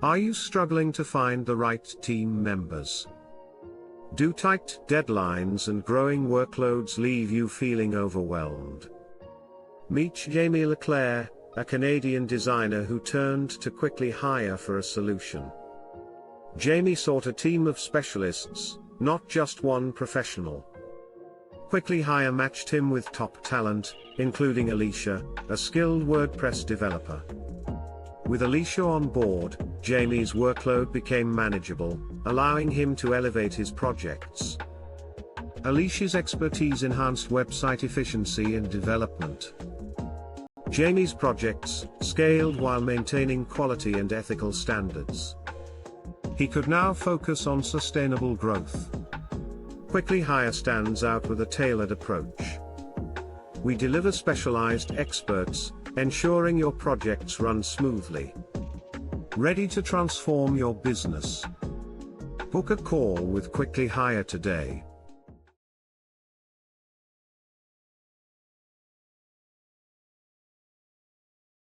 Are you struggling to find the right team members? Do tight deadlines and growing workloads leave you feeling overwhelmed? Meet Jami LeClerc, a Canadian designer who turned to Quickly Hire for a solution. Jami sought a team of specialists, not just one professional. Quickly Hire matched him with top talent, including Alicia, a skilled WordPress developer. With Alicia on board, Jami's workload became manageable, allowing him to elevate his projects. Alicia's expertise enhanced website efficiency and development. Jami's projects scaled while maintaining quality and ethical standards. He could now focus on sustainable growth. Quickly Hire stands out with a tailored approach. We deliver specialized experts, ensuring your projects run smoothly. Ready to transform your business? Book a call with Quickly Hire today.